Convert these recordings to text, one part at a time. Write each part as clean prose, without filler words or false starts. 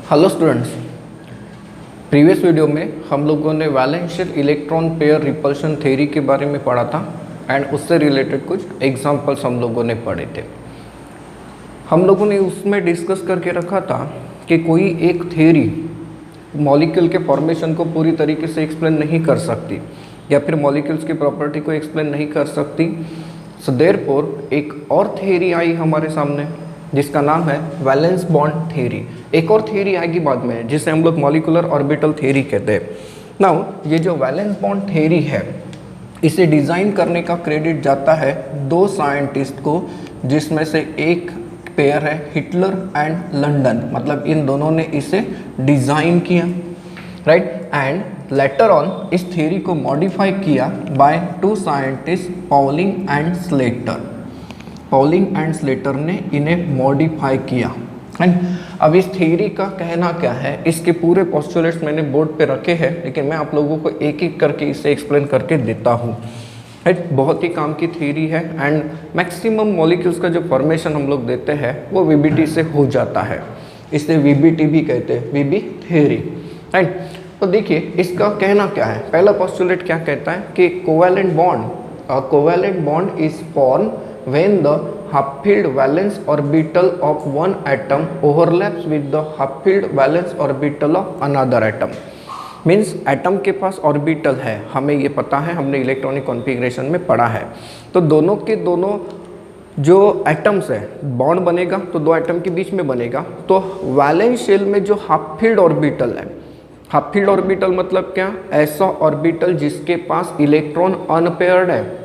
Hello students, previous video में हम लोगों ने वैलेंशियल इलेक्ट्रॉन पेयर रिपल्शन थ्योरी के बारे में पढ़ा था एंड उससे रिलेटेड कुछ एग्जांपल्स हम लोगों ने पढ़े थे। हम लोगों ने उसमें डिस्कस करके रखा था कि कोई एक थ्योरी मॉलिक्यूल के फॉर्मेशन को पूरी तरीके से एक्सप्लेन नहीं कर सकती या फिर मॉलिक्यूल्स की प्रॉपर्टी को एक्सप्लेन नहीं कर सकती। सो देयरफॉर एक और थ्योरी आई हमारे सामने जिसका नाम है वैलेंस बॉन्ड थ्योरी। एक और थ्योरी आएगी बाद में जिसे हम लोग मॉलिक्यूलर ऑर्बिटल थ्योरी कहते हैं। नाउ ये जो वैलेंस बॉन्ड थ्योरी है इसे डिज़ाइन करने का क्रेडिट जाता है दो साइंटिस्ट को, जिसमें से एक पेयर है हिटलर एंड लंडन। मतलब इन दोनों ने इसे डिज़ाइन किया, राइट। एंड लेटर ऑन इस थ्योरी को मॉडिफाई किया by two scientist Pauling and Slater. Pauling and Slater ने इन्हें मॉडिफाई किया। एंड अब इस थ्योरी का कहना क्या है, इसके पूरे पोस्टुलेट्स मैंने बोर्ड पे रखे हैं, लेकिन मैं आप लोगों को एक एक करके इसे एक्सप्लेन करके देता हूँ। बहुत ही काम की थ्योरी है एंड मैक्सिमम मॉलिक्यूल्स का जो फॉर्मेशन हम लोग देते हैं वो वीबीटी से हो जाता है। इसे वीबीटी भी कहते हैं, वीबी थ्योरी, राइट। तो देखिए इसका कहना क्या है। पहला पोस्टुलेट क्या कहता है कि covalent bond is form when the half-filled valence orbital of one atom overlaps with the half-filled valence orbital of another atom। Means atom के पास ऑर्बिटल है, हमें ये पता है, हमने इलेक्ट्रॉनिक कॉन्फ़िगरेशन में पढ़ा है। तो दोनों के दोनों जो एटम्स है बॉन्ड बनेगा तो दो एटम के बीच में बनेगा। तो वैलेंस शेल में जो हाफ फील्ड ऑर्बिटल है, हाफ फील्ड ऑर्बिटल मतलब क्या, ऐसा ऑर्बिटल जिसके पास इलेक्ट्रॉन अनपेयर्ड है।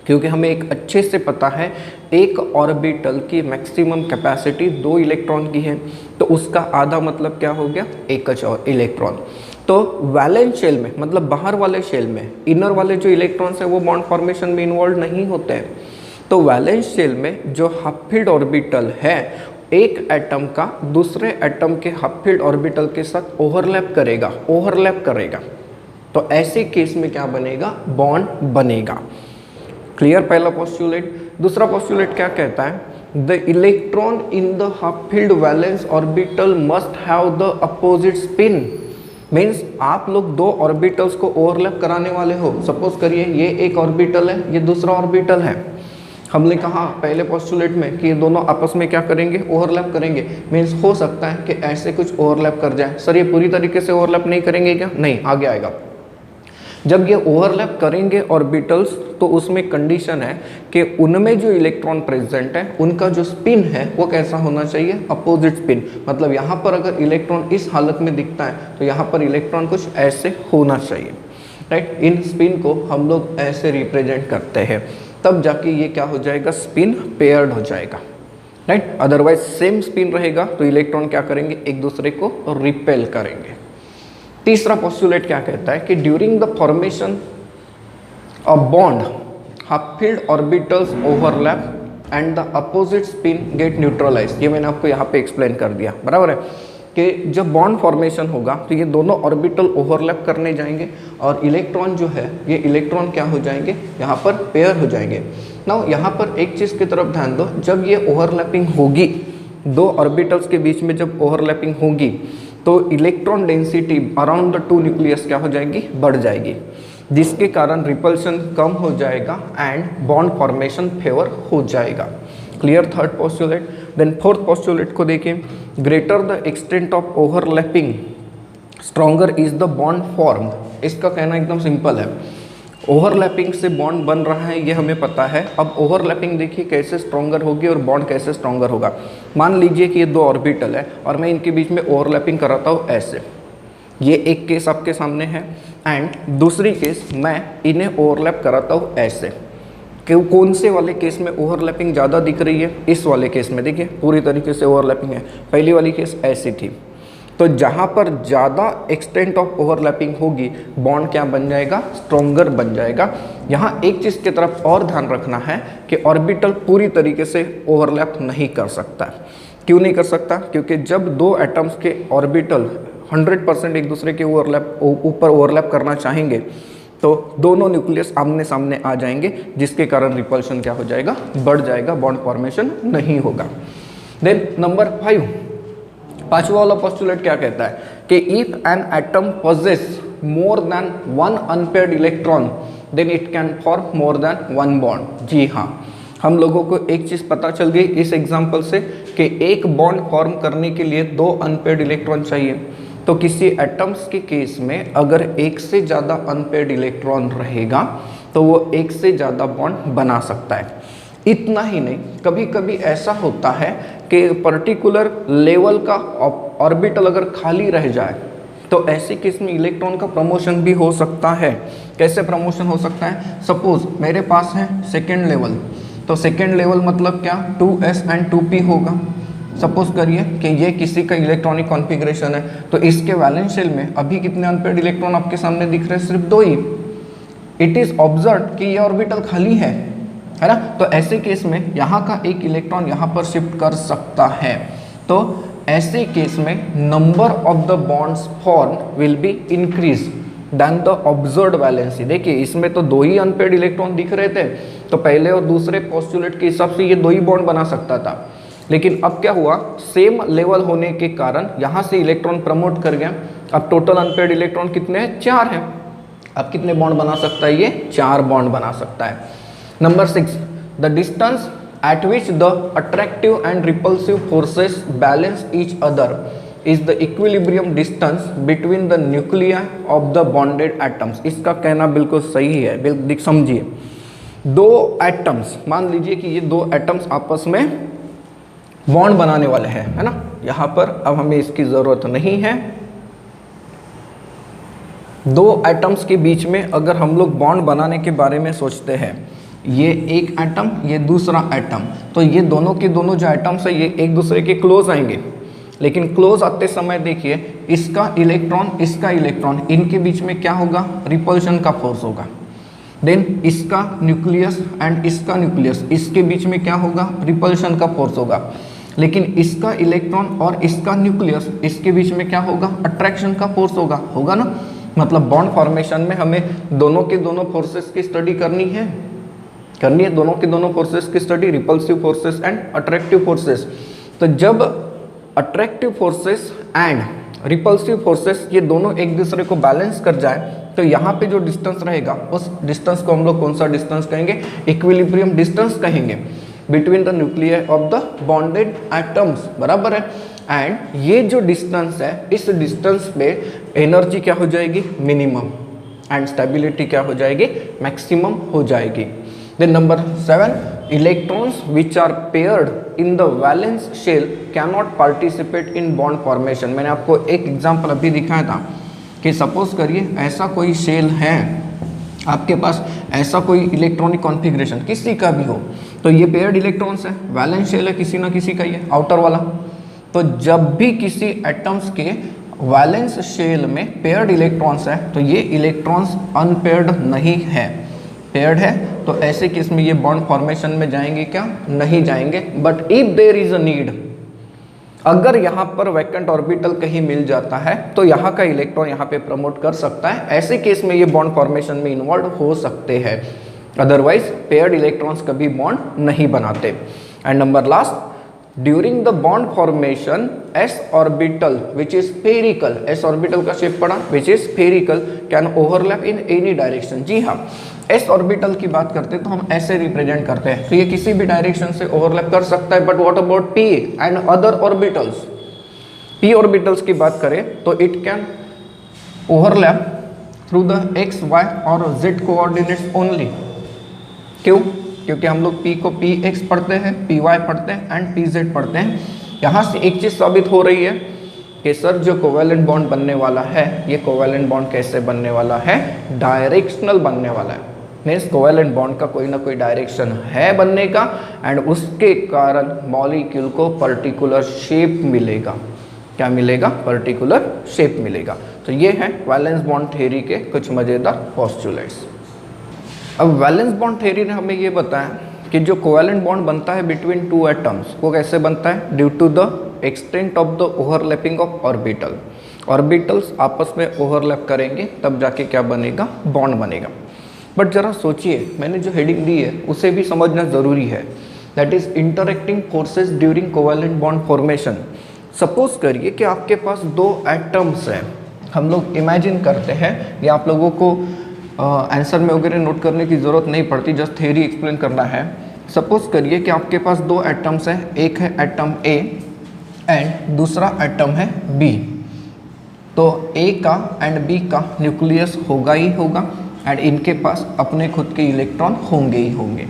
क्योंकि हमें एक अच्छे से पता है एक ऑर्बिटल की मैक्सिमम कैपेसिटी 2 इलेक्ट्रॉन की है, तो उसका आधा मतलब क्या हो गया, एक और इलेक्ट्रॉन। तो वैलेंस शेल में मतलब बाहर वाले शेल में इनर वाले जो इलेक्ट्रॉन्स हैं वो बॉन्ड फॉर्मेशन में इन्वॉल्व नहीं होते हैं। तो वैलेंस शेल में जो हाफ फील्ड ऑर्बिटल है एक एटम का दूसरे एटम के हाफ फील्ड ऑर्बिटल के साथ ओवरलैप करेगा। तो ऐसे केस में क्या बनेगा, बॉन्ड बनेगा। क्लियर पहला पोस्टुलेट। दूसरा पोस्टुलेट क्या कहता है, the electron in the half field valence orbital must have the opposite spin. Means आप लोग दो ऑर्बिटल्स को ओवरलैप कराने वाले हो। सपोज करिए ये एक ऑर्बिटल है, ये दूसरा ऑर्बिटल है। हमने कहा पहले पोस्टुलेट में कि ये दोनों आपस में क्या करेंगे, ओवरलैप करेंगे। मीन्स हो सकता है कि ऐसे कुछ ओवरलैप कर जाए। सर ये पूरी तरीके से ओवरलैप नहीं करेंगे क्या, नहीं, आगे आएगा। जब ये ओवरलैप करेंगे ऑर्बिटल्स तो उसमें कंडीशन है कि उनमें जो इलेक्ट्रॉन प्रेजेंट है उनका जो स्पिन है वो कैसा होना चाहिए, अपोजिट स्पिन। मतलब यहाँ पर अगर इलेक्ट्रॉन इस हालत में दिखता है तो यहाँ पर इलेक्ट्रॉन कुछ ऐसे होना चाहिए, राइट। इन स्पिन को हम लोग ऐसे रिप्रेजेंट करते हैं, तब जाके ये क्या हो जाएगा, स्पिन पेयर्ड हो जाएगा, राइट। अदरवाइज सेम स्पिन रहेगा तो इलेक्ट्रॉन क्या करेंगे, एक दूसरे को रिपेल करेंगे। तीसरा पोस्टुलेट क्या कहता है कि during the formation of bond half filled orbitals overlap and the opposite spin get neutralise. ये मैंने आपको यहाँ पे एक्सप्लेन कर दिया, बराबर है, कि जब बॉन्ड फॉर्मेशन होगा तो ये दोनों ऑर्बिटल ओवरलैप करने जाएंगे और इलेक्ट्रॉन जो है ये इलेक्ट्रॉन क्या हो जाएंगे, यहाँ पर पेयर हो जाएंगे। नाउ यहाँ पर एक चीज़ की तरफ ध्यान दो, जब ये ओवरलैपिंग होगी दो ऑर्बिटल्स के बीच में, जब ओवरलैपिंग होगी तो electron density around the two nucleus क्या हो जाएगी, बढ़ जाएगी, जिसके कारण रिपल्शन कम हो जाएगा एंड बॉन्ड फॉर्मेशन फेवर हो जाएगा। Clear third postulate. Then fourth postulate को देखें, greater the extent of overlapping stronger is the bond formed. इसका कहना एकदम सिंपल है, ओवरलैपिंग से बॉन्ड बन रहा है ये हमें पता है। अब ओवरलैपिंग देखिए कैसे स्ट्रॉन्गर होगी और बॉन्ड कैसे स्ट्रॉन्गर होगा। मान लीजिए कि ये दो ऑर्बिटल है और मैं इनके बीच में ओवरलैपिंग कराता हूँ ऐसे, ये एक केस आपके सामने है एंड दूसरी केस मैं इन्हें ओवरलैप कराता हूँ ऐसे। कि कौन से वाले केस में ओवरलैपिंग ज़्यादा दिख रही है, इस वाले केस में देखिए पूरी तरीके से ओवरलैपिंग है। पहली वाली केस ऐसी थी, तो जहाँ पर ज़्यादा एक्सटेंट ऑफ ओवरलैपिंग होगी बॉन्ड क्या बन जाएगा, स्ट्रॉन्गर बन जाएगा। यहाँ एक चीज़ की तरफ और ध्यान रखना है कि ऑर्बिटल पूरी तरीके से ओवरलैप नहीं कर सकता। क्यों नहीं कर सकता, क्योंकि जब दो एटम्स के ऑर्बिटल 100% एक दूसरे के ऊपर ओवरलैप करना चाहेंगे तो दोनों न्यूक्लियस आमने सामने आ जाएंगे, जिसके कारण रिपल्शन क्या हो जाएगा, बढ़ जाएगा, बॉन्ड फॉर्मेशन नहीं होगा। देन नंबर 5, पांचवा वाला पोस्टुलेट क्या कहता है कि if an atom possess more than one unpaired electron then it can form more than one bond. जी हाँ, हम लोगों को एक चीज़ पता चल गई इस एग्जाम्पल से कि एक बॉन्ड फॉर्म करने के लिए दो अनपेयर्ड इलेक्ट्रॉन चाहिए। तो किसी एटम्स के केस में अगर एक से ज़्यादा अनपेयर्ड इलेक्ट्रॉन रहेगा तो वो एक से ज़्यादा बॉन्ड बना सकता है। इतना ही नहीं, कभी कभी ऐसा होता है कि पर्टिकुलर लेवल का ऑर्बिटल अगर खाली रह जाए तो ऐसे केस में इलेक्ट्रॉन का प्रमोशन भी हो सकता है। कैसे प्रमोशन हो सकता है? सपोज मेरे पास है सेकेंड लेवल, तो सेकेंड लेवल मतलब क्या, 2s एंड 2p होगा। सपोज करिए कि ये किसी का इलेक्ट्रॉनिक कॉन्फ़िगरेशन है, तो इसके वैलेंस शेल में अभी कितने अनपेयर्ड इलेक्ट्रॉन आपके सामने दिख रहे हैं? सिर्फ दो ही। इट इज़ ऑब्जर्व कि ये ऑर्बिटल खाली है ना, तो ऐसे केस में यहाँ का एक इलेक्ट्रॉन यहाँ पर शिफ्ट कर सकता है। तो ऐसे केस में number of the bonds form will be increase then the observed valency. देखिए इसमें तो दो ही अनपेयर्ड इलेक्ट्रॉन दिख रहे थे, तो पहले और दूसरे पोस्टुलेट के हिसाब से ये दो ही बॉन्ड बना सकता था। लेकिन अब क्या हुआ, सेम लेवल होने के कारण यहाँ से इलेक्ट्रॉन प्रमोट कर गया। अब टोटल अनपेयर्ड इलेक्ट्रॉन कितने हैं? 4 हैं। अब कितने बॉन्ड बना सकता है ये? 4 बॉन्ड बना सकता है। Number 6, the distance at which the attractive and repulsive forces balance each other is the equilibrium distance between the nuclei of the bonded atoms। इसका कहना बिल्कुल सही है, बिल्कुल समझिए। दो एटम्स, मान लीजिए कि ये दो एटम्स आपस में बॉन्ड बनाने वाले हैं, है ना। यहाँ पर अब हमें इसकी ज़रूरत नहीं है। दो एटम्स के बीच में अगर हम लोग बॉन्ड बनाने के बारे में सोचते हैं, ये एक एटम, ये दूसरा एटम, तो ये दोनों के दोनों जो एटम्स है ये एक दूसरे के क्लोज आएंगे। लेकिन क्लोज आते समय देखिए इसका इलेक्ट्रॉन इनके बीच में क्या होगा? रिपल्शन का फोर्स होगा। देन इसका न्यूक्लियस एंड इसका न्यूक्लियस, इसके बीच में क्या होगा? रिपल्शन का फोर्स होगा। लेकिन इसका इलेक्ट्रॉन और इसका न्यूक्लियस, इसके बीच में क्या होगा? अट्रैक्शन का फोर्स होगा ना। मतलब बॉन्ड फॉर्मेशन में हमें दोनों के दोनों फोर्सेस की स्टडी करनी है, दोनों के दोनों फोर्सेस की study, repulsive forces and attractive forces. तो जब attractive forces and repulsive forces ये दोनों एक दूसरे को बैलेंस कर जाए तो यहाँ पे जो डिस्टेंस रहेगा उस डिस्टेंस को हम लोग कौन सा डिस्टेंस कहेंगे? इक्विलिब्रियम डिस्टेंस कहेंगे between the nuclear of the bonded atoms, बराबर है। एंड ये जो डिस्टेंस है, इस डिस्टेंस पे एनर्जी क्या हो जाएगी? मिनिमम, एंड स्टेबिलिटी क्या हो जाएगी? मैक्सिमम हो जाएगी। Then number 7, electrons which are paired in the valence shell cannot participate in bond formation। मैंने आपको एक एग्जांपल अभी दिखाया था कि सपोज करिए ऐसा कोई शेल है आपके पास, ऐसा कोई इलेक्ट्रॉनिक कॉन्फ़िगरेशन किसी का भी हो, तो ये पेयर्ड इलेक्ट्रॉन्स है, वैलेंस शेल है किसी ना किसी का, ये आउटर वाला। तो जब भी किसी एटम्स के वैलेंस शेल में पेयर्ड इलेक्ट्रॉन्स है तो ये इलेक्ट्रॉन्स अनपेयर्ड नहीं है, पेयर्ड है। तो ऐसे केस में ये बॉन्ड फॉर्मेशन में जाएंगे क्या? नहीं जाएंगे। But if there is a need, अगर यहाँ पर वैकेंट ऑर्बिटल कहीं मिल जाता है तो यहाँ का इलेक्ट्रॉन यहाँ पे प्रमोट कर सकता है। ऐसे केस में ये बॉन्ड फॉर्मेशन में इन्वॉल्व हो सकते हैं, अदरवाइज पेयर्ड इलेक्ट्रॉन्स कभी बॉन्ड नहीं बनाते। And number last, during the bond formation s orbital which is spherical, s orbital का शेप पड़ा, which is spherical, can overlap in any direction. जी हाँ, s ऑर्बिटल की बात करते हैं तो हम ऐसे रिप्रेजेंट करते हैं, तो ये किसी भी डायरेक्शन से ओवरलैप कर सकता है। But what about p and other orbitals? p orbitals की बात करें तो it can overlap through the x, y और z कोऑर्डिनेट्स ओनली। क्यों? क्योंकि हम लोग p को px पढ़ते हैं, py पढ़ते हैं एंड pz पढ़ते हैं। यहाँ से एक चीज़ साबित हो रही है कि सर जो कोवेलेंट बॉन्ड बनने वाला है, ये कोवेलेंट बॉन्ड कैसे बनने वाला है? डायरेक्शनल बनने वाला है। मीन्स कोवेलेंट बॉन्ड का कोई ना कोई डायरेक्शन है बनने का, एंड उसके कारण मॉलिक्यूल को पर्टिकुलर शेप मिलेगा। क्या मिलेगा? पर्टिकुलर शेप मिलेगा। तो ये है वैलेंस बॉन्ड थ्योरी के कुछ मज़ेदार पोस्टुलेट्स। अब वैलेंस बॉन्ड थ्योरी ने हमें ये बताया कि जो कोवेलेंट बॉन्ड बनता है बिटवीन टू एटम्स, वो कैसे बनता है? Due to the extent of the overlapping of orbital. Orbitals आपस में ओवरलैप करेंगे तब जाके क्या बनेगा? बॉन्ड बनेगा। बट ज़रा सोचिए, मैंने जो हेडिंग दी है उसे भी समझना ज़रूरी है, that is interacting forces during covalent bond formation. Suppose करिए कि आपके पास दो एटम्स हैं, हम लोग इमेजिन करते हैं, ये आप लोगों को आंसर में वगैरह नोट करने की ज़रूरत नहीं पड़ती, जस्ट थ्योरी एक्सप्लेन करना है। सपोज करिए कि आपके पास दो एटम्स हैं, एक है एटम ए एंड दूसरा एटम है बी। तो ए का एंड बी का न्यूक्लियस होगा ही होगा एंड इनके पास अपने खुद के इलेक्ट्रॉन होंगे ही होंगे।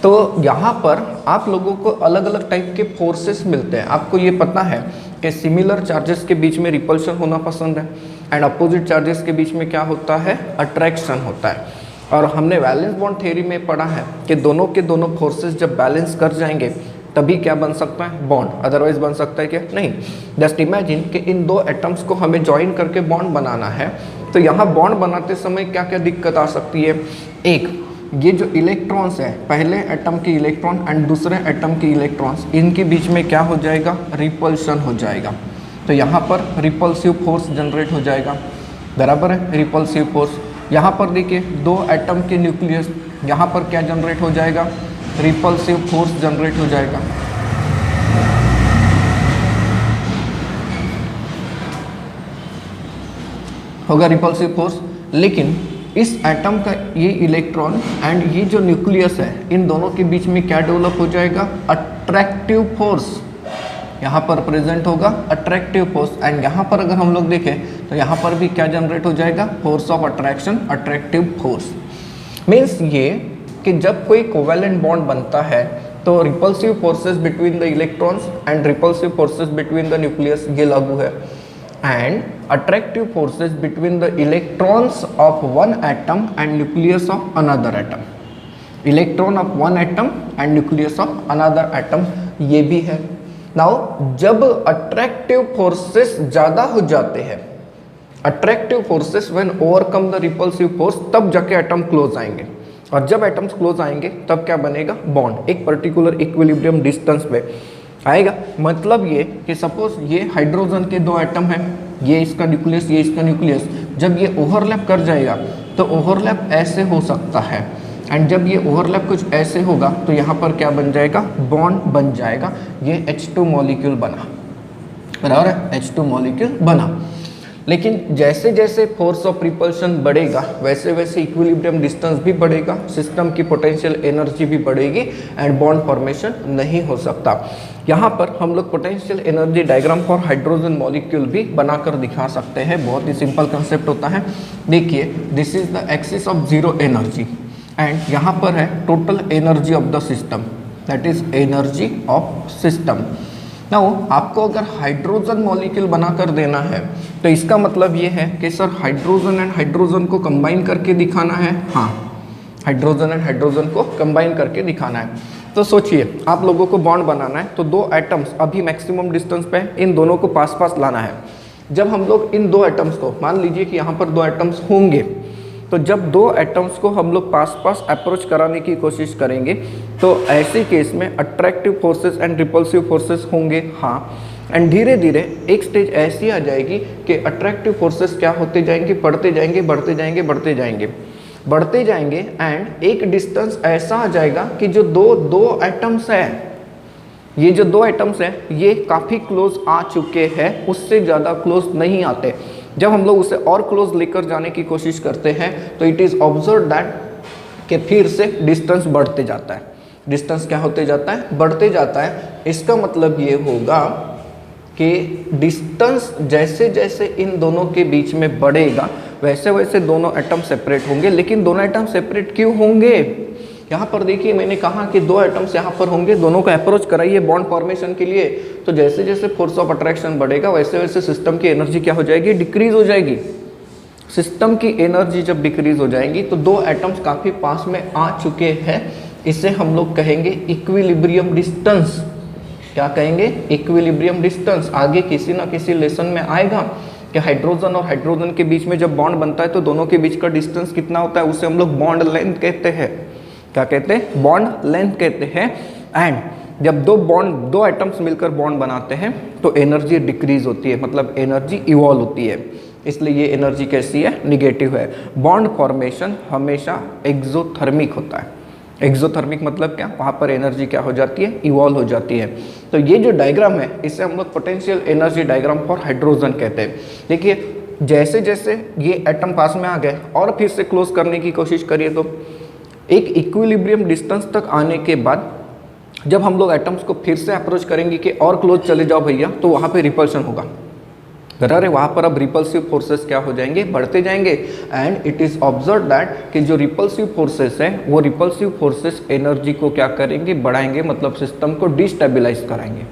तो यहाँ पर आप लोगों को अलग अलग टाइप के फोर्सेस मिलते हैं। आपको ये पता है कि सिमिलर चार्जेस के बीच में रिपल्शन होना पसंद है एंड अपोजिट चार्जेस के बीच में क्या होता है, अट्रैक्शन होता है। और हमने वैलेंस बॉन्ड थ्योरी में पढ़ा है कि दोनों के दोनों फोर्सेस जब बैलेंस कर जाएंगे तभी क्या बन सकता है, बॉन्ड, अदरवाइज बन सकता है क्या, नहीं। जस्ट इमेजिन कि इन दो एटम्स को हमें ज्वाइन करके बॉन्ड बनाना है, तो यहाँ बॉन्ड बनाते समय क्या क्या दिक्कत आ सकती है। एक, ये जो इलेक्ट्रॉन्स है, पहले एटम के इलेक्ट्रॉन एंड दूसरे एटम के इलेक्ट्रॉन्स, इनके बीच में क्या हो जाएगा, रिपल्शन हो जाएगा। तो यहाँ पर रिपल्सिव फोर्स जनरेट हो जाएगा, बराबर है, रिपल्सिव फोर्स। यहाँ पर देखिए दो एटम के न्यूक्लियस, यहाँ पर क्या जनरेट हो जाएगा, रिपल्सिव फोर्स जनरेट हो जाएगा। होगा रिपल्सिव फोर्स। लेकिन इस एटम का ये इलेक्ट्रॉन एंड ये जो न्यूक्लियस है, इन दोनों के बीच में क्या डेवलप हो जाएगा, अट्रैक्टिव फोर्स। यहाँ पर प्रेजेंट होगा अट्रैक्टिव फोर्स एंड यहाँ पर अगर हम लोग देखें तो यहाँ पर भी क्या जनरेट हो जाएगा, force of attraction, attractive force. Means ये कि जब कोई कोवेलेंट बॉन्ड बनता है तो repulsive forces between the electrons and repulsive forces between the nucleus ये लागू है and attractive forces between the electrons of one atom and nucleus of another atom, electron of one atom and nucleus of another atom, ये भी है। Now जब attractive forces ज़्यादा हो जाते हैं, attractive forces when overcome the repulsive force, तब जाके एटम क्लोज आएंगे और जब एटम्स क्लोज आएंगे तब क्या बनेगा, बॉन्ड, एक पर्टिकुलर इक्विलिब्रियम डिस्टेंस पे आएगा। मतलब ये कि सपोज ये हाइड्रोजन के दो एटम हैं, ये इसका न्यूक्लियस, ये इसका न्यूक्लियस, जब ये ओवरलैप कर जाएगा तो ओवरलैप ऐसे हो सकता है एंड जब ये ओवरलैप कुछ ऐसे होगा तो यहाँ पर क्या बन जाएगा, बॉन्ड बन जाएगा। ये H2 मॉलिक्यूल बना, बराबर है, H2 मॉलिक्यूल बना। लेकिन जैसे जैसे फोर्स ऑफ रिपल्शन बढ़ेगा वैसे वैसे इक्विलिब्रियम डिस्टेंस भी बढ़ेगा, सिस्टम की पोटेंशियल एनर्जी भी बढ़ेगी एंड बॉन्ड फॉर्मेशन नहीं हो सकता। यहाँ पर हम लोग potential energy diagram for hydrogen molecule भी बनाकर दिखा सकते हैं। बहुत ही सिंपल कंसेप्ट होता है। देखिए, this is the axis of zero energy and यहाँ पर है total energy of the system, that is energy of system. Now आपको अगर हाइड्रोजन मॉलिक्यूल बनाकर देना है तो इसका मतलब ये है कि सर हाइड्रोजन एंड हाइड्रोजन को कंबाइन करके दिखाना है। हाँ, हाइड्रोजन एंड हाइड्रोजन को कंबाइन करके दिखाना है। तो सोचिए, आप लोगों को बॉन्ड बनाना है तो दो एटम्स अभी मैक्सिमम डिस्टेंस पे, इन दोनों को पास पास लाना है। जब हम लोग इन दो एटम्स को, मान लीजिए कि यहाँ पर दो एटम्स होंगे, तो जब दो एटम्स को हम लोग पास पास अप्रोच कराने की कोशिश करेंगे तो ऐसे केस में attractive forces and repulsive forces होंगे। हाँ, एंड धीरे धीरे एक स्टेज ऐसी आ जाएगी कि अट्रैक्टिव फोर्सेस क्या होते जाएंगे, बढ़ते जाएंगे, बढ़ते जाएंगे, बढ़ते जाएंगे, बढ़ते जाएंगे एंड एक डिस्टेंस ऐसा आ जाएगा कि जो दो एटम्स हैं, ये जो दो एटम्स हैं ये काफ़ी क्लोज आ चुके हैं, उससे ज़्यादा क्लोज नहीं आते। जब हम लोग उसे और क्लोज लेकर जाने की कोशिश करते हैं तो इट इज़ ऑब्जर्व दैट कि फिर से डिस्टेंस बढ़ते जाता है। डिस्टेंस क्या होते जाता है, बढ़ते जाता है। इसका मतलब ये होगा कि डिस्टेंस जैसे जैसे इन दोनों के बीच में बढ़ेगा वैसे वैसे दोनों एटम सेपरेट होंगे। लेकिन दोनों एटम सेपरेट क्यों होंगे, यहाँ पर देखिए मैंने कहा कि दो एटम्स यहाँ पर होंगे, दोनों को अप्रोच कराइए बॉन्ड फॉर्मेशन के लिए। तो जैसे जैसे फोर्स ऑफ अट्रैक्शन बढ़ेगा वैसे वैसे सिस्टम की एनर्जी क्या हो जाएगी, डिक्रीज हो जाएगी। सिस्टम की एनर्जी जब डिक्रीज हो जाएगी तो दो एटम्स काफ़ी पास में आ चुके हैं, इसे हम लोग कहेंगे इक्विलिब्रियम डिस्टेंस। क्या कहेंगे, इक्विलिब्रियम डिस्टेंस। आगे किसी ना किसी लेसन में आएगा कि हाइड्रोजन और हाइड्रोजन के बीच में जब बॉन्ड बनता है तो दोनों के बीच का डिस्टेंस कितना होता है, उसे हम लोग बॉन्ड लेंथ कहते हैं। क्या कहते हैं, बॉन्ड लेंथ कहते हैं। एंड जब दो एटम्स मिलकर बॉन्ड बनाते हैं तो एनर्जी डिक्रीज होती है, मतलब एनर्जी इवॉल्व होती है, इसलिए ये एनर्जी कैसी है, निगेटिव है। बॉन्ड फॉर्मेशन हमेशा एक्सोथर्मिक होता है। एक्सोथर्मिक मतलब क्या, वहाँ पर एनर्जी क्या हो जाती है, इवॉल्व हो जाती है। तो ये जो डायग्राम है इसे हम लोग potential energy diagram for hydrogen कहते हैं। देखिए जैसे जैसे ये एटम पास में आ गए और फिर से क्लोज करने की कोशिश करिए तो एक इक्विलिब्रियम डिस्टेंस तक आने के बाद जब हम लोग एटम्स को फिर से अप्रोच करेंगे कि और क्लोज चले जाओ भैया, तो वहाँ पे रिपल्शन होगा। बराबर है, वहाँ पर अब रिपल्सिव फोर्सेस क्या हो जाएंगे, बढ़ते जाएंगे। And it is observe that कि जो रिपल्सिव फोर्सेस हैं वो रिपल्सिव फोर्सेस एनर्जी को क्या करेंगे, बढ़ाएंगे, मतलब सिस्टम को डिस्टेबलाइज कराएंगे।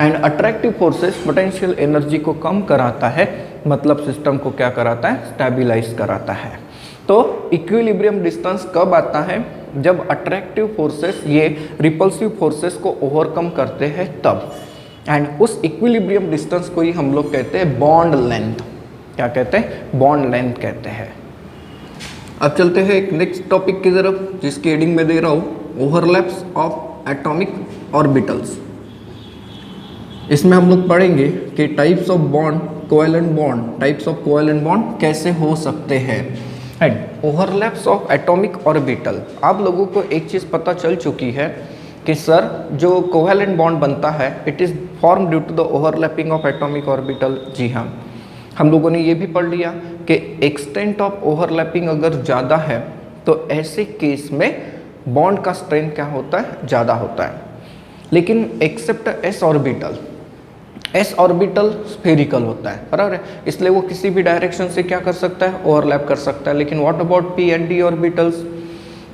And attractive forces potential energy को कम कराता है, मतलब सिस्टम को क्या कराता है, स्टेबलाइज कराता है। तो इक्विलिब्रियम डिस्टेंस कब आता है, जब अट्रैक्टिव फोर्सेस ये रिपल्सिव फोर्सेस को ओवरकम करते हैं तब। एंड उस इक्विलिब्रियम डिस्टेंस को ही हम लोग कहते हैं बॉन्ड लेंथ। क्या कहते हैं, बॉन्ड लेंथ कहते हैं। अब चलते हैं एक नेक्स्ट टॉपिक की तरफ, जिसकी हेडिंग में दे रहा हूँ ओवरलैप्स ऑफ एटॉमिक ऑर्बिटल्स। इसमें हम लोग पढ़ेंगे कि types of bond, covalent bond, types of covalent bond कैसे हो सकते हैं। And overlaps of atomic orbital, आप लोगों को एक चीज़ पता चल चुकी है कि सर जो कोवेलेंट बॉन्ड बनता है it is form due to the overlapping of atomic orbital. जी हाँ, हम लोगों ने ये भी पढ़ लिया कि एक्सटेंट ऑफ ओवरलैपिंग अगर ज़्यादा है तो ऐसे केस में बॉन्ड का स्ट्रेंथ क्या होता है, ज़्यादा होता है। लेकिन except S orbital, S orbital spherical होता है, बराबर है, इसलिए वो किसी भी डायरेक्शन से क्या कर सकता है, ओवरलैप कर सकता है। लेकिन what about P and D orbitals,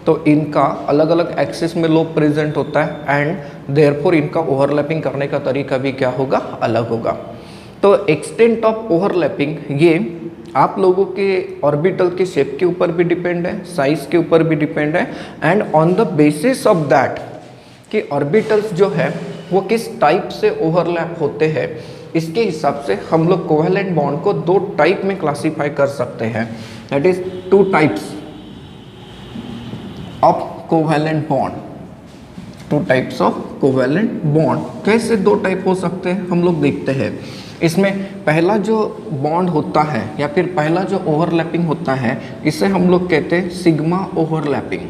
तो इनका अलग अलग एक्सिस में लोब प्रेजेंट होता है एंड देयरफॉर इनका ओवरलैपिंग करने का तरीका भी क्या होगा, अलग होगा। तो एक्सटेंट ऑफ ओवरलैपिंग ये आप लोगों के ऑर्बिटल के शेप के ऊपर भी डिपेंड है, साइज के ऊपर भी डिपेंड है। And on the basis of that कि ऑर्बिटल्स जो है वो किस टाइप से ओवरलैप होते हैं, इसके हिसाब से हम लोग कोवेलेंट बॉन्ड को दो टाइप में क्लासिफाई कर सकते हैं। That is two types of covalent bond, two types of covalent bond. कैसे दो टाइप हो सकते हैं हम लोग देखते हैं। इसमें पहला जो बॉन्ड होता है या फिर पहला जो ओवरलैपिंग होता है इसे हम लोग कहते हैं सिग्मा ओवरलैपिंग,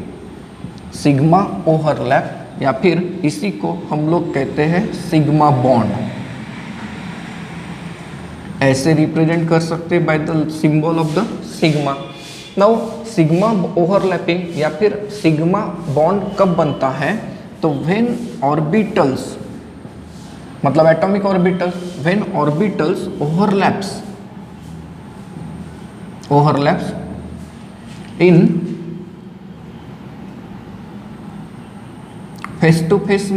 सिग्मा ओवरलैप, या फिर इसी को हम लोग कहते हैं सिग्मा बॉन्ड। ऐसे रिप्रेजेंट कर सकते हैं by the symbol of the sigma. Now sigma overlapping या फिर सिग्मा बॉन्ड कब बनता है, तो व्हेन ऑर्बिटल्स, मतलब atomic orbitals, when orbitals overlaps in face to face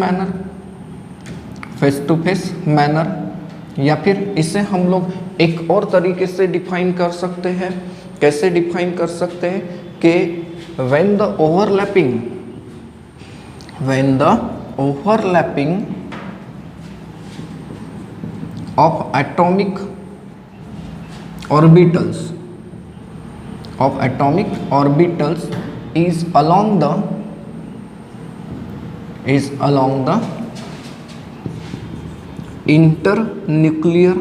manner, या फिर इसे हम लोग एक और तरीके से डिफाइन कर सकते हैं। कैसे डिफाइन कर सकते हैं कि when the overlapping of atomic orbitals is along the internuclear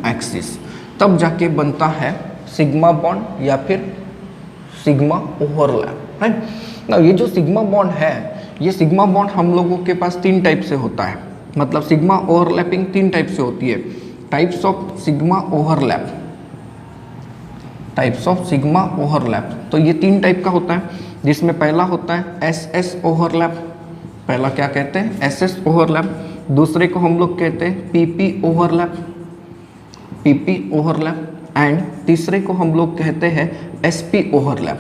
axis, तब जाके बनता है सिग्मा बॉन्ड या फिर सिग्मा ओवरलैप, राइट। ना ये जो सिग्मा बॉन्ड है, ये सिग्मा बॉन्ड हम लोगों के पास तीन टाइप से होता है, मतलब सिग्मा ओवरलैपिंग तीन टाइप से होती है। टाइप्स ऑफ सिग्मा ओवरलैप, तो ये तीन टाइप का होता है, जिसमें पहला होता है एस ओवरलैप, पहला क्या कहते हैं, एस ओवरलैप। दूसरे को हम लोग कहते हैं पीपी ओवरलैप, एंड तीसरे को हम लोग कहते हैं एसपी ओवरलैप।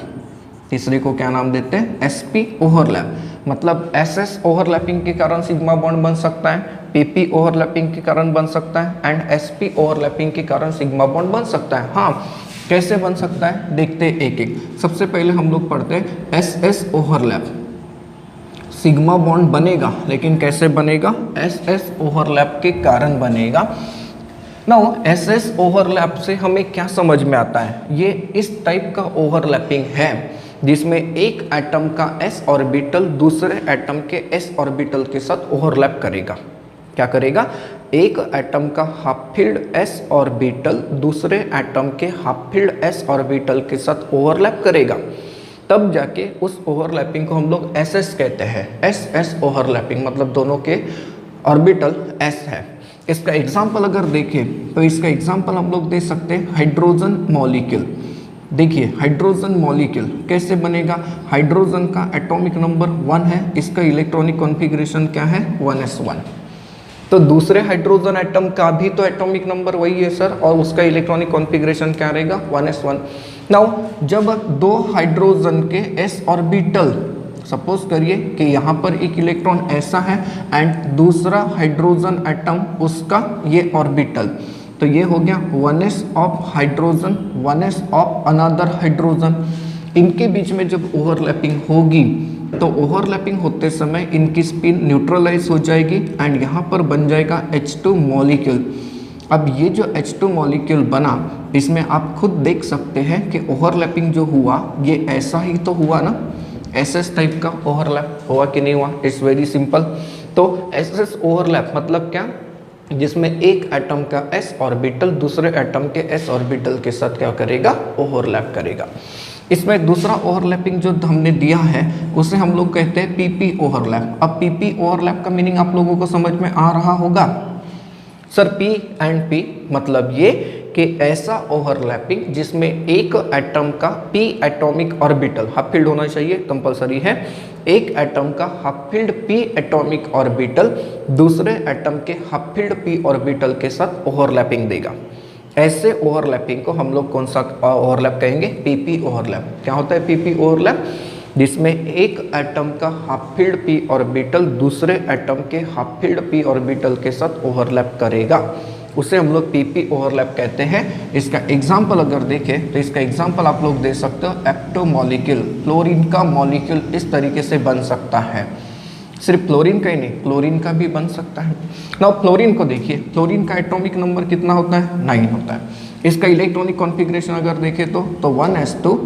तीसरे को क्या नाम देते हैं, एसपी ओवरलैप। मतलब एसएस ओवरलैपिंग के कारण सिग्मा बॉन्ड बन सकता है, पीपी ओवरलैपिंग के कारण बन सकता है, एंड एसपी ओवरलैपिंग के कारण सिग्मा बॉन्ड बन सकता है। हाँ, कैसे बन सकता है देखते हैं एक एक। सबसे पहले हम लोग पढ़ते हैं एसएस ओवरलैप। सिग्मा बॉन्ड बनेगा, लेकिन कैसे बनेगा, एसएस ओवरलैप के कारण बनेगा। नाउ एसएस ओवरलैप से हमें क्या समझ में आता है, ये इस टाइप का ओवरलैपिंग है जिसमें एक एटम का एस ऑर्बिटल दूसरे एटम के एस ऑर्बिटल के साथ ओवरलैप करेगा। क्या करेगा, एक एटम का हाफ फील्ड एस ऑर्बिटल दूसरे एटम के हाफ फील्ड एस ऑर्बिटल के साथ ओवरलैप करेगा। तब जाके उस ओवरलैपिंग को हम लोग एस कहते हैं। एस ओवरलैपिंग मतलब दोनों के ऑर्बिटल एस है। इसका एग्जाम्पल अगर देखें तो इसका एग्जाम्पल हम लोग दे सकते हैं हाइड्रोजन मॉलिक्यूल। देखिए हाइड्रोजन मॉलिक्यूल कैसे बनेगा, हाइड्रोजन का एटॉमिक नंबर 1 है, इसका इलेक्ट्रॉनिक कॉन्फ़िगरेशन क्या है 1s1। तो दूसरे हाइड्रोजन एटम का भी तो एटॉमिक नंबर वही है सर, और उसका इलेक्ट्रॉनिक कॉन्फ़िगरेशन क्या रहेगा 1s1। नाउ जब दो हाइड्रोजन के s ऑर्बिटल, सपोज करिए कि यहाँ पर एक इलेक्ट्रॉन ऐसा है एंड दूसरा हाइड्रोजन एटम उसका ये ऑर्बिटल, तो ये हो गया 1s of hydrogen 1s of another hydrogen. इनके बीच में जब ओवरलैपिंग होगी तो ओवरलैपिंग होते समय इनकी स्पिन न्यूट्रलाइज हो जाएगी एंड यहाँ पर बन जाएगा H2 मॉलिक्यूल। अब ये जो H2 मॉलिक्यूल बना, इसमें आप खुद देख सकते हैं कि ओवरलैपिंग जो हुआ ये ऐसा ही तो हुआ ना, एसएस टाइप का ओवरलैप हुआ कि नहीं हुआ। It's very simple. तो एसएस ओवरलैप मतलब क्या, जिसमें एक एटम का s ऑर्बिटल दूसरे एटम के s ऑर्बिटल के साथ क्या करेगा, ओवरलैप करेगा। इसमें दूसरा ओवरलैपिंग जो हमने दिया है उसे हम लोग कहते हैं पीपी ओवरलैप। अब पीपी ओवरलैप का मीनिंग आप लोगों को समझ में आ रहा होगा सर। पी एंड पी मतलब ये कि ऐसा ओवरलैपिंग जिसमें एक एटम का p atomic orbital, half field होना चाहिए, कंपलसरी है, एक एटम का half field p atomic orbital दूसरे एटम के हाफ फील्ड p ऑर्बिटल के साथ ओवरलैपिंग देगा। ऐसे ओवरलैपिंग को हम लोग कौन सा ओवरलैप कहेंगे, पीपी ओवरलैप। क्या होता है पीपी ओवरलैप, जिसमें एक एटम का हाफ फील्ड p ऑर्बिटल दूसरे एटम के हाफ फील्ड p ऑर्बिटल के साथ ओवरलैप करेगा, उसे हम लोग पीपी ओवरलैप कहते हैं। इसका एग्जाम्पल अगर देखें तो इसका एग्जाम्पल आप लोग दे सकते हो एक्टो मॉलिक्यूल। फ्लोरीन का मॉलिक्यूल इस तरीके से बन सकता है, सिर्फ फ्लोरीन का ही नहीं, क्लोरीन का भी बन सकता है। नाउ फ्लोरीन को देखिए, फ्लोरीन का एटॉमिक नंबर कितना होता है 9 होता है। इसका इलेक्ट्रॉनिक कॉन्फ़िगरेशन अगर देखें तो 1s2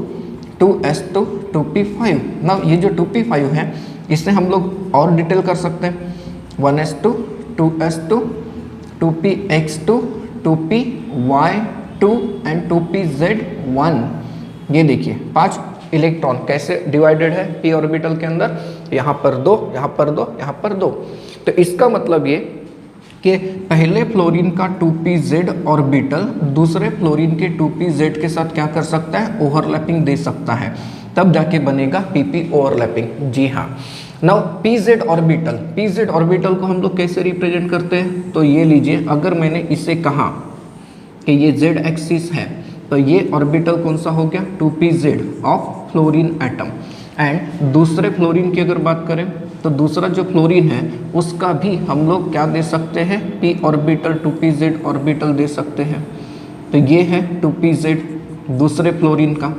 2s2 2p5। नाउ ये जो 2p5 है इससे हम लोग और डिटेल कर सकते हैं, 1s2 2s2 2px2 2py2 and 2pz1। ये देखिए 5 इलेक्ट्रॉन कैसे डिवाइडेड है p ऑर्बिटल के अंदर, यहाँ पर 2 यहाँ पर 2 यहाँ पर 2। तो इसका मतलब ये कि पहले फ्लोरीन का 2pz ऑर्बिटल दूसरे फ्लोरीन के 2pz के साथ क्या कर सकता है, ओवरलैपिंग दे सकता है, तब जाके बनेगा pp ओवरलैपिंग। जी हाँ। Now pz orbital, pz orbital को हम लोग कैसे रिप्रेजेंट करते हैं, तो ये लीजिए, अगर मैंने इसे कहा कि ये z एक्सिस है तो ये ऑर्बिटल कौन सा हो गया 2pz of fluorine atom. And दूसरे फ्लोरीन की अगर बात करें तो दूसरा जो फ्लोरीन है उसका भी हम लोग क्या दे सकते हैं, p ऑर्बिटल 2pz ऑर्बिटल दे सकते हैं। तो ये है 2pz दूसरे फ्लोरीन का।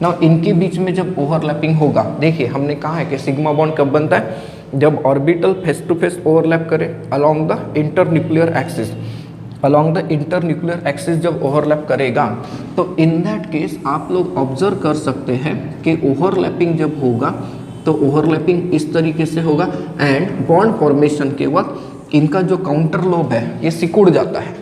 ना इनके बीच में जब ओवरलैपिंग होगा, देखिए हमने कहा है कि सिग्मा बॉन्ड कब बनता है, जब orbital face to face overlap करे along the internuclear axis. Along the internuclear axis जब ओवरलैप करेगा तो इन दैट केस आप लोग ऑब्जर्व कर सकते हैं कि ओवरलैपिंग जब होगा तो ओवरलैपिंग इस तरीके से होगा एंड बॉन्ड फॉर्मेशन के वक्त इनका जो काउंटर लोब है ये सिकुड़ जाता है,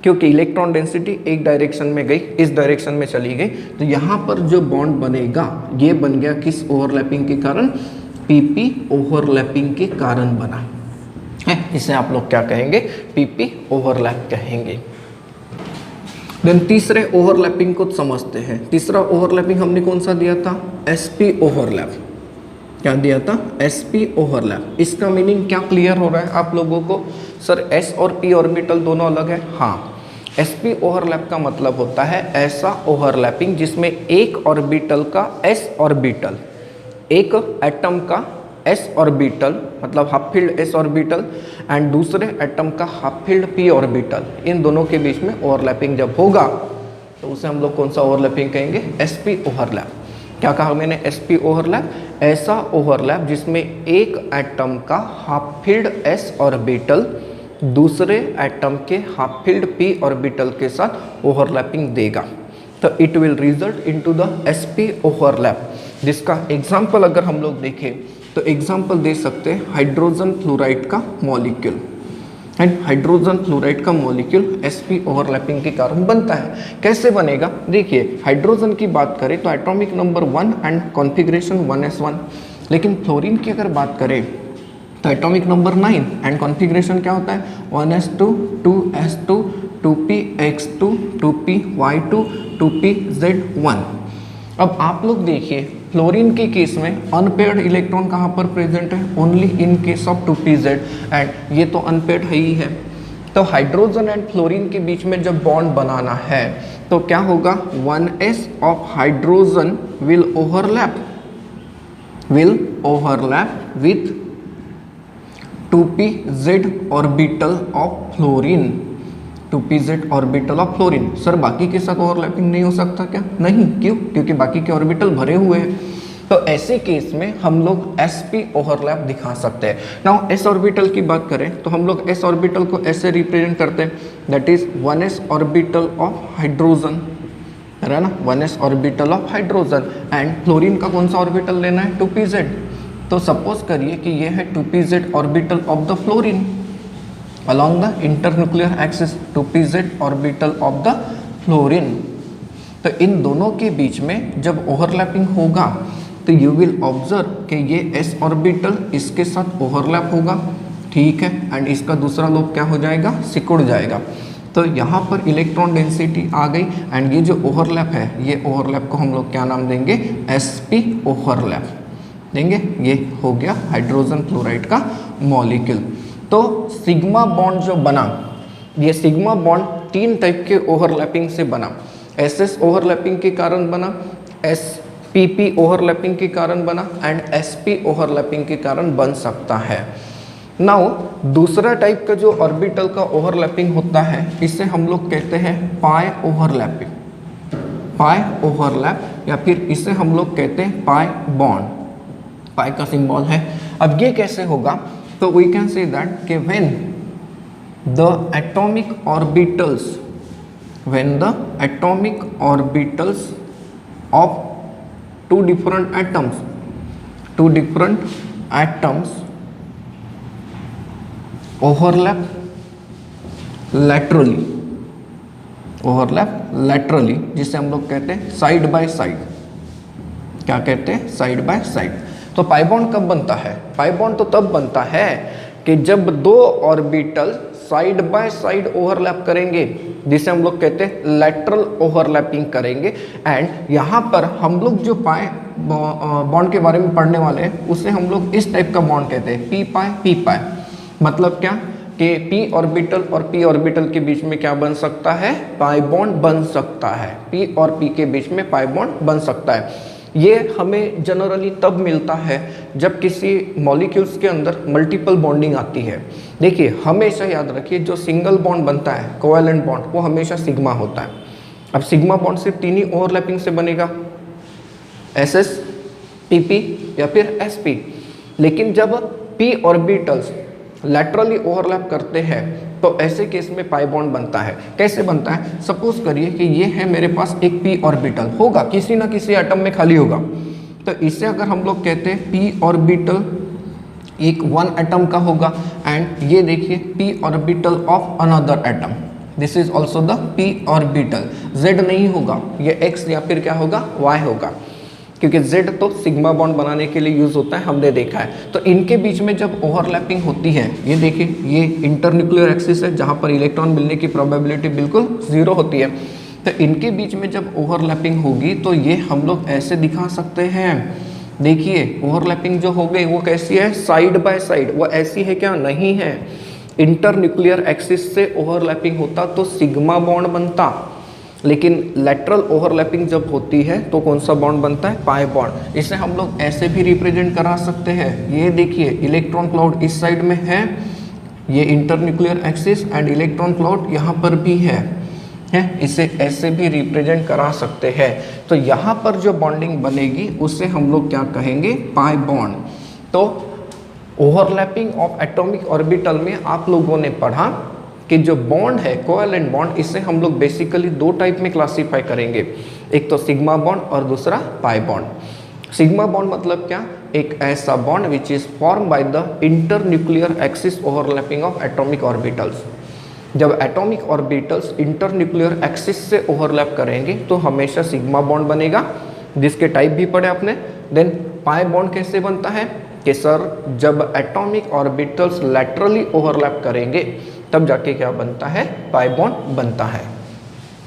क्योंकि इलेक्ट्रॉन डेंसिटी एक डायरेक्शन में गई, इस डायरेक्शन में चली गई। तो यहाँ पर जो बॉन्ड बनेगा ये बन गया किस ओवरलैपिंग के कारण, पीपी ओवरलैपिंग के कारण बना है। इसे आप लोग क्या कहेंगे, पीपी ओवरलैप कहेंगे। देन तीसरे ओवरलैपिंग को समझते हैं। तीसरा ओवरलैपिंग हमने कौन सा दिया था, एसपी ओवरलैप। क्या दिया था, एसपी ओवरलैप। इसका मीनिंग क्या क्लियर हो रहा है आप लोगों को, सर एस और पी ऑर्बिटल दोनों अलग है। हाँ, एसपी ओवरलैप का मतलब होता है ऐसा ओवरलैपिंग जिसमें एक ऑर्बिटल का एस ऑर्बिटल, एक एटम का एस ऑर्बिटल मतलब half field S orbital and दूसरे एटम का हाफ फील्ड पी ऑर्बिटल, इन दोनों के बीच में ओवरलैपिंग जब होगा तो उसे हम लोग कौन सा ओवरलैपिंग कहेंगे, एसपी ओवरलैप। क्या कहा मैंने, एसपी ओवरलैप, ऐसा ओवरलैप जिसमें एक एटम का हाफ फील्ड एस ऑर्बिटल दूसरे एटम के हाफ फील्ड पी ऑर्बिटल के साथ ओवरलैपिंग देगा, तो it will result into the SP overlap. जिसका एग्जाम्पल अगर हम लोग देखें तो एग्जाम्पल दे सकते हैं हाइड्रोजन फ्लोराइड का मॉलिक्यूल। एंड हाइड्रोजन फ्लोराइड का मॉलिक्यूल sp ओवरलैपिंग के कारण बनता है। कैसे बनेगा? देखिए हाइड्रोजन की बात करें तो atomic number 1 and configuration 1s1, लेकिन फ्लोरीन की अगर बात करें तो एटॉमिक नंबर 9 एंड कॉन्फ़िगरेशन क्या होता है 1s2 2s2 2px2 2py2 2pz1। अब आप लोग देखिए फ्लोरीन के केस में अनपेयर्ड इलेक्ट्रॉन कहाँ पर प्रेजेंट है? Only in case of 2pz, and ये तो अनपेयर्ड है ही है। तो हाइड्रोजन एंड फ्लोरीन के बीच में जब बॉन्ड बनाना है तो क्या होगा? 1s of hydrogen will overlap with 2pz orbital of fluorine. 2pz orbital of fluorine. Sir बाकी के साथ ओवरलैपिंग नहीं हो सकता क्या? नहीं, क्यों? क्योंकि बाकी के ऑर्बिटल भरे हुए हैं। तो ऐसे केस में हम लोग sp ओवरलैप दिखा सकते हैं। नाउ s ऑर्बिटल की बात करें तो हम लोग s ऑर्बिटल को ऐसे रिप्रेजेंट करते हैं, that is 1s orbital of hydrogen, है ना, 1s orbital of hydrogen. And fluorine का कौन सा ऑर्बिटल लेना है? 2pz। तो सपोज करिए कि ये है 2pz orbital of the fluorine along the internuclear axis, 2pz orbital of the fluorine. तो इन दोनों के बीच में जब ओवरलैपिंग होगा तो यू विल ऑब्जर्व कि ये s ऑर्बिटल इसके साथ ओवरलैप होगा, ठीक है, एंड इसका दूसरा लोब क्या हो जाएगा? सिकुड़ जाएगा। तो यहाँ पर इलेक्ट्रॉन डेंसिटी आ गई, एंड ये जो ओवरलैप है ये ओवरलैप को हम लोग क्या नाम देंगे? sp ओवरलैप देंगे। ये हो गया हाइड्रोजन फ्लोराइड का मॉलिक्यूल। तो सिग्मा बॉन्ड जो बना, ये सिग्मा बॉन्ड 3 टाइप के ओवरलैपिंग से बना। ss ओवरलैपिंग के कारण बना, spp ओवरलैपिंग के कारण बना, एंड sp ओवरलैपिंग के कारण बन सकता है। नाउ दूसरा टाइप का जो ऑर्बिटल का ओवरलैपिंग होता है इसे हम लोग कहते हैं पाई ओवरलैपिंग, पाई ओवरलैप, या फिर इसे हम लोग कहते हैं पाई बॉन्ड। पाई का सिंबल है। अब ये कैसे होगा? तो वी कैन से दैट कि when the atomic orbitals of two different atoms overlap laterally, जिसे हम लोग कहते हैं साइड बाय साइड। क्या कहते हैं? Side by side. तो पाई बॉन्ड कब बनता है? पाई बॉन्ड तो तब बनता है कि जब 2 orbital side by side overlap करेंगे, जिसे हम लोग कहते हैं लैटरल ओवरलैपिंग करेंगे। एंड यहाँ पर हम लोग जो पाई बॉन्ड के बारे में पढ़ने वाले हैं उसे हम लोग इस टाइप का बॉन्ड कहते हैं पी पाई। मतलब क्या कि p ऑर्बिटल और p ऑर्बिटल के बीच में क्या बन सकता है? पाई बॉन्ड बन सकता है। p और p के बीच में पाई बॉन्ड बन सकता है। ये हमें जनरली तब मिलता है जब किसी मॉलिक्यूल्स के अंदर मल्टीपल बॉन्डिंग आती है। देखिए हमेशा याद रखिए जो सिंगल बॉन्ड बनता है कोवैलेंट बॉन्ड वो हमेशा सिग्मा होता है। अब सिग्मा बॉन्ड सिर्फ 3 ही ओवरलैपिंग से बनेगा, ss, pp या फिर sp। लेकिन जब p ऑर्बिटल्स लैटरली ओवरलैप करते हैं तो ऐसे केस में पाई बॉन्ड बनता है। कैसे बनता है? सपोज करिए कि ये है मेरे पास एक p ऑर्बिटल होगा, किसी ना किसी एटम में खाली होगा। तो इसे अगर हम लोग कहते हैं p ऑर्बिटल एक 1 एटम का होगा, एंड ये देखिए p orbital of another atom, this is also the p orbital. z नहीं होगा, ये x या फिर क्या होगा? y होगा, क्योंकि Z तो सिग्मा बॉन्ड बनाने के लिए यूज होता है, हमने देखा है। तो इनके बीच में जब ओवरलैपिंग होती है, ये देखिए ये इंटरन्यूक्लियर एक्सिस है जहाँ पर इलेक्ट्रॉन मिलने की प्रोबेबिलिटी बिल्कुल 0 होती है। तो इनके बीच में जब ओवरलैपिंग होगी तो ये हम लोग ऐसे दिखा सकते हैं। देखिए ओवरलैपिंग जो हो गई वो कैसी है? Side by side. वो ऐसी है क्या? नहीं है। इंटरन्यूक्लियर एक्सिस से ओवरलैपिंग होता तो सिग्मा बॉन्ड बनता, लेकिन लेटरल ओवरलैपिंग जब होती है तो कौन सा बॉन्ड बनता है? Pi bond. इसे हम लोग ऐसे भी रिप्रेजेंट करा सकते हैं। ये देखिए इलेक्ट्रॉन क्लाउड इस साइड में है, ये internuclear axis, and electron cloud यहाँ पर भी है, इसे ऐसे भी रिप्रेजेंट करा सकते हैं। तो यहाँ पर जो बॉन्डिंग बनेगी उसे हम लोग क्या कहेंगे? Pi bond. तो ओवरलैपिंग ऑफ एटॉमिक ऑर्बिटल में आप लोगों ने पढ़ा कि जो बॉन्ड है कोवैलेंट बॉन्ड, इसे हम लोग बेसिकली 2 टाइप में क्लासीफाई करेंगे, एक तो सिग्मा बॉन्ड और दूसरा पाई बॉन्ड। सिग्मा बॉन्ड मतलब क्या एक ऐसा bond which is form by the internuclear axis overlapping of atomic orbitals. जब एटॉमिक ऑर्बिटल्स इंटरन्यूक्लियर एक्सिस से ओवरलैप करेंगे तो हमेशा सिग्मा बॉन्ड बनेगा, जिसके टाइप भी पढ़े आपने। देन पाई बॉन्ड कैसे बनता है कि सर जब एटॉमिक ऑर्बिटल्स लैटरली ओवरलैप करेंगे तब जाके क्या बनता है, पाई बॉन्ड बनता है।